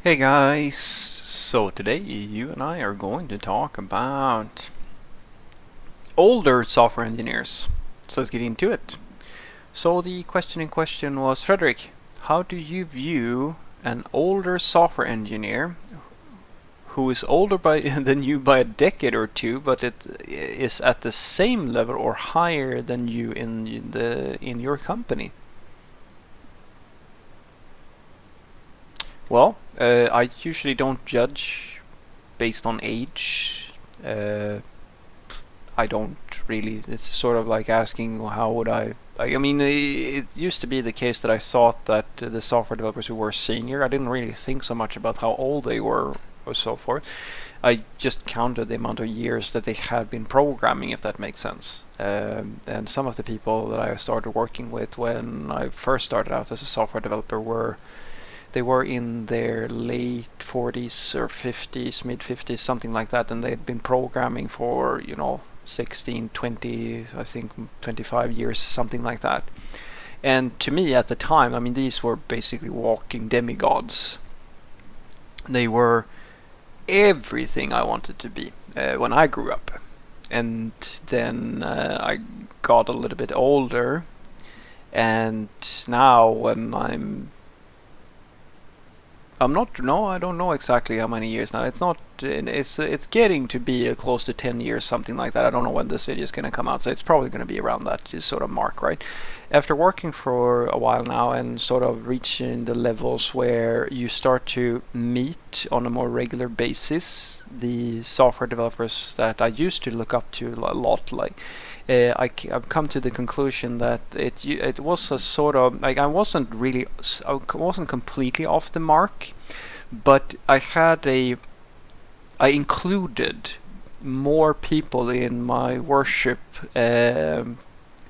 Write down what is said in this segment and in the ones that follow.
Hey guys, so today you and I are going to talk about older software engineers. So let's get into it. So the question in question was, Frederick, how do you view an older software engineer who is older than you by a decade or two, but it is at the same level or higher than you in your company? Well, I usually don't judge based on age. I don't really. It's sort of like asking how would I mean, it used to be the case that I thought that the software developers who were senior, I didn't really think so much about how old they were or so forth. I just counted the amount of years that they had been programming, if that makes sense. And some of the people that I started working with when I first started out as a software developer were in their late 40s or 50s, mid 50s, something like that, and they'd been programming for 16, 20, I think 25 years, something like that. And to me at the time, I mean, these were basically walking demigods. They were everything I wanted to be when I grew up. And then I got a little bit older, and now when I'm not. No, I don't know exactly how many years now. It's not. It's getting to be close to 10 years, something like that. I don't know when this video is going to come out, so it's probably going to be around that sort of mark, right? After working for a while now and sort of reaching the levels where you start to meet on a more regular basis the software developers that I used to look up to a lot, like I've come to the conclusion that it was a sort of like I wasn't completely off the mark, but I included more people in my worship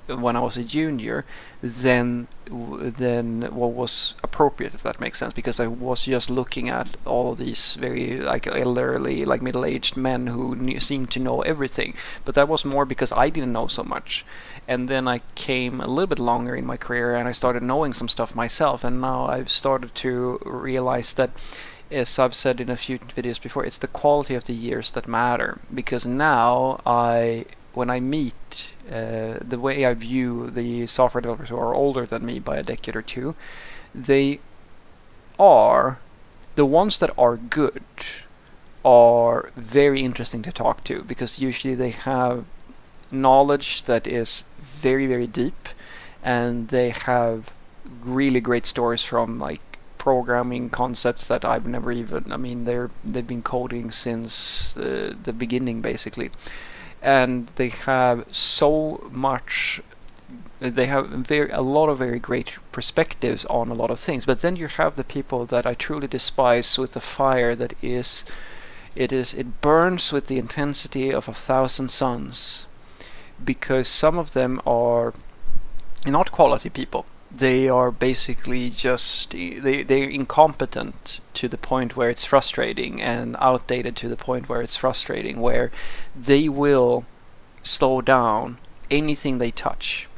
when I was a junior than what was appropriate, if that makes sense, because I was just looking at all of these very like elderly, like middle-aged men who seemed to know everything. But that was more because I didn't know so much. And then I came a little bit longer in my career and I started knowing some stuff myself, and now I've started to realize that, as I've said in a few videos before, it's the quality of the years that matter. Because now when I meet, the way I view the software developers who are older than me by a decade or two, they are the ones that are good are very interesting to talk to, because usually they have knowledge that is very, very deep, and they have really great stories from like programming concepts that I've never even. I mean, they've been coding since the beginning basically, and they have so much. They have a lot of very great perspectives on a lot of things. But then you have the people that I truly despise with the fire that is it burns with the intensity of 1,000 suns, because some of them are not quality people. They are basically just they're incompetent to the point where it's frustrating, and outdated to the point where it's frustrating, where they will slow down anything they touch,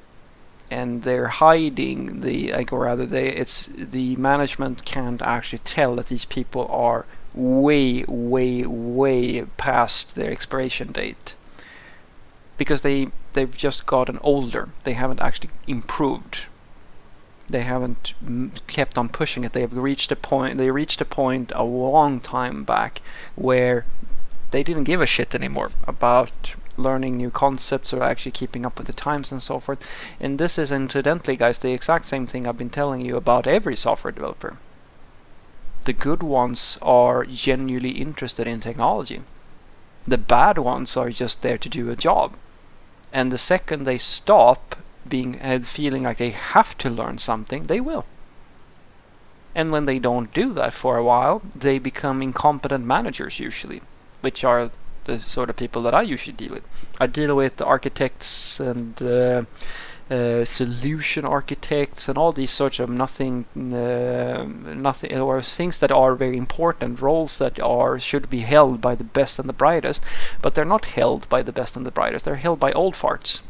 and they're hiding the like, or rather it's the management can't actually tell that these people are way past their expiration date, because they've just gotten older. They haven't actually improved. They haven't kept on pushing it. They reached a point a long time back where they didn't give a shit anymore about learning new concepts or actually keeping up with the times and so forth. And this is, incidentally, guys, the exact same thing I've been telling you about every software developer. The good ones are genuinely interested in technology. The bad ones are just there to do a job. And the second they stop feeling like they have to learn something, they will. And when they don't do that for a while, they become incompetent managers usually, which are the sort of people that I usually deal with. I deal with architects and solution architects and all these sorts of nothing or things that are very important, roles that should be held by the best and the brightest, but they're not held by the best and the brightest. They're held by old farts.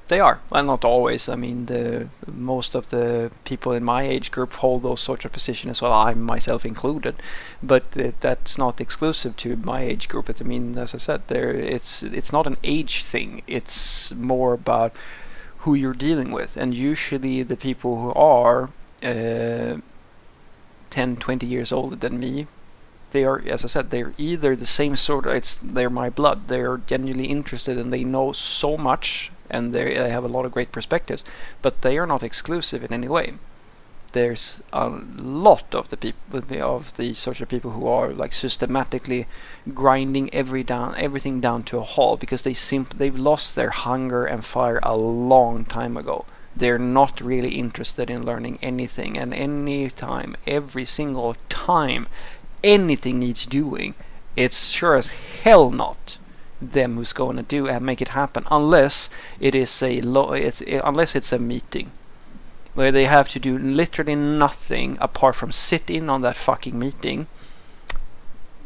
They are. Well, not always. I mean, the most of the people in my age group hold those sorts of positions as well. I myself included, but that's not exclusive to my age group. I mean, as I said, it's not an age thing. It's more about who you're dealing with, and usually the people who are 10, 20 years older than me, they are, as I said, they're either the same sort of, they're my blood, they're genuinely interested and they know so much and they have a lot of great perspectives, but they are not exclusive in any way. There's a lot of the people, of the social people, who are like systematically grinding everything down to a halt because they've lost their hunger and fire a long time ago. They're not really interested in learning anything, and every single time anything needs doing, it's sure as hell not them who's going to do and make it happen, unless it's a meeting where they have to do literally nothing apart from sit in on that fucking meeting,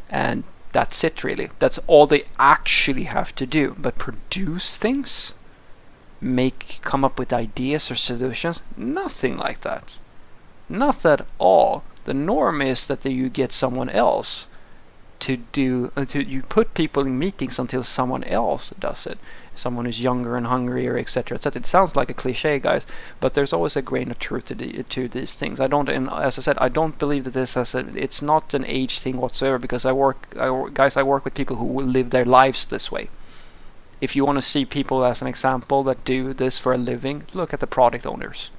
and that's it really. That's all they actually have to do. But produce things, come up with ideas or solutions, nothing like that. Not at all. The norm is that you get someone else to do. You put people in meetings until someone else does it. Someone who's younger and hungrier, etc., etc. It sounds like a cliche, guys, but there's always a grain of truth to these things. As I said, I don't believe that it's not an age thing whatsoever, because I work with people who live their lives this way. If you want to see people as an example that do this for a living, look at the product owners.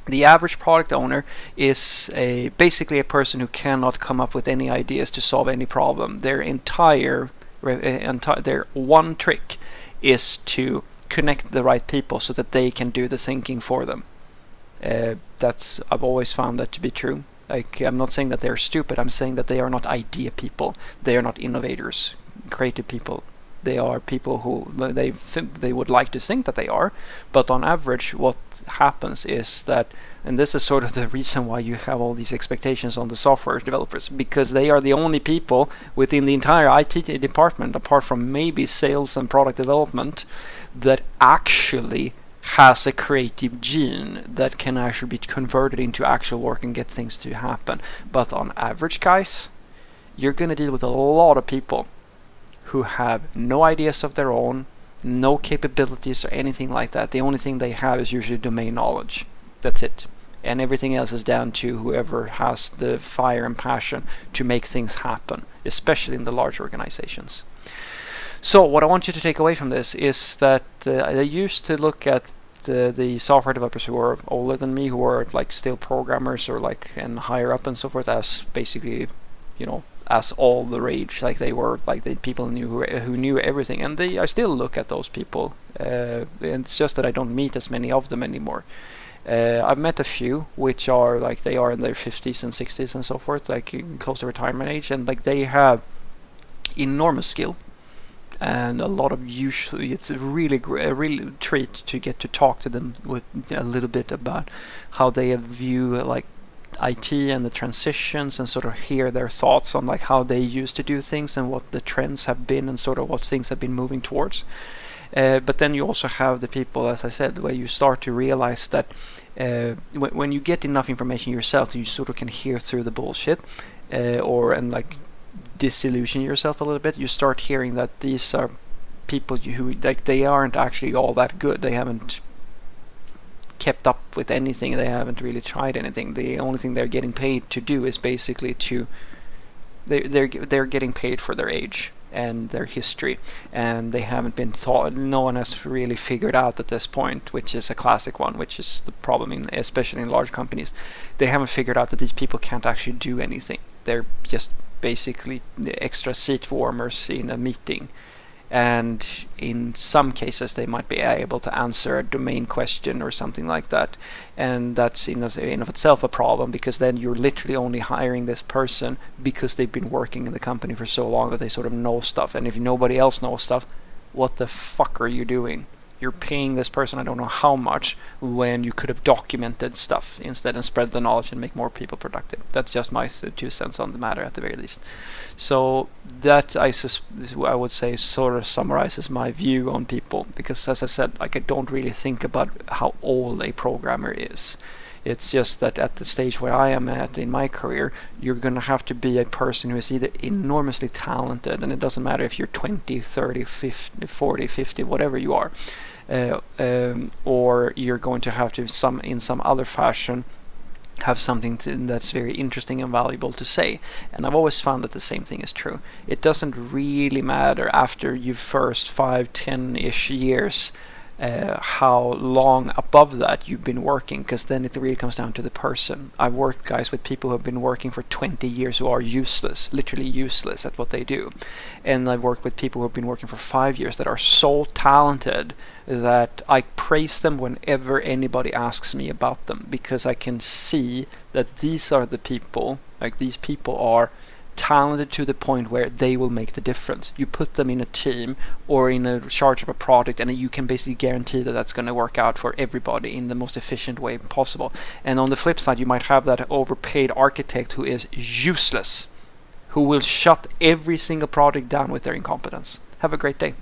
The average product owner is basically a person who cannot come up with any ideas to solve any problem. Their one trick is to connect the right people so that they can do the thinking for them. I've always found that to be true. Like, I'm not saying that they're stupid. I'm saying that they are not idea people. They are not innovators, creative people. They are people who they would like to think that they are, but on average what happens is that, and this is sort of the reason why you have all these expectations on the software developers, because they are the only people within the entire IT department, apart from maybe sales and product development, that actually has a creative gene that can actually be converted into actual work and get things to happen. But on average, guys, you're going to deal with a lot of people who have no ideas of their own, no capabilities or anything like that. The only thing they have is usually domain knowledge. That's it. And everything else is down to whoever has the fire and passion to make things happen, especially in the large organizations. So what I want you to take away from this is that I used to look at the software developers who were older than me, who were like still programmers or and higher up and so forth, as basically, as all the rage, like they were like the people who knew everything, and I still look at those people. And it's just that I don't meet as many of them anymore. I've met a few which are like they are in their 50s and 60s and so forth, like close to retirement age, and like they have enormous skill and a lot of usually it's a really treat to get to talk to them with a little bit about how they view like IT and the transitions, and sort of hear their thoughts on like how they used to do things and what the trends have been and sort of what things have been moving towards. But then you also have the people, as I said, where you start to realize that when you get enough information yourself, you sort of can hear through the bullshit, and like disillusion yourself a little bit. You start hearing that these are people who like they aren't actually all that good. They haven't kept up with anything. They haven't really tried anything. The only thing they're getting paid to do is basically they're getting paid for their age and their history, and they haven't been taught. No one has really figured out at this point, which is a classic one, which is the problem especially in large companies. They haven't figured out that these people can't actually do anything. They're just basically the extra seat warmers in a meeting, and in some cases they might be able to answer a domain question or something like that, and that's in of itself a problem, because then you're literally only hiring this person because they've been working in the company for so long that they sort of know stuff, and if nobody else knows stuff, what the fuck are you doing? you're paying this person I don't know how much when you could have documented stuff instead and spread the knowledge and make more people productive. That's just my 2 cents on the matter at the very least. So that I would say sort of summarizes my view on people, because as I said, like, I don't really think about how old a programmer is. It's just that at the stage where I am at in my career, you're going to have to be a person who is either enormously talented, and it doesn't matter if you're 20, 30, 50, 40, 50, whatever you are, or you're going to have to, in some other fashion, have something that's very interesting and valuable to say. And I've always found that the same thing is true. It doesn't really matter after your first 5, 10-ish years how long above that you've been working, because then it really comes down to the person. I've worked, guys, with people who have been working for 20 years who are useless, literally useless at what they do. And I've worked with people who have been working for 5 years that are so talented that I praise them whenever anybody asks me about them, because I can see that these are the people, like, these people are talented to the point where they will make the difference. You put them in a team or in a charge of a project, and you can basically guarantee that that's going to work out for everybody in the most efficient way possible. And on the flip side, you might have that overpaid architect who is useless, who will shut every single project down with their incompetence. Have a great day.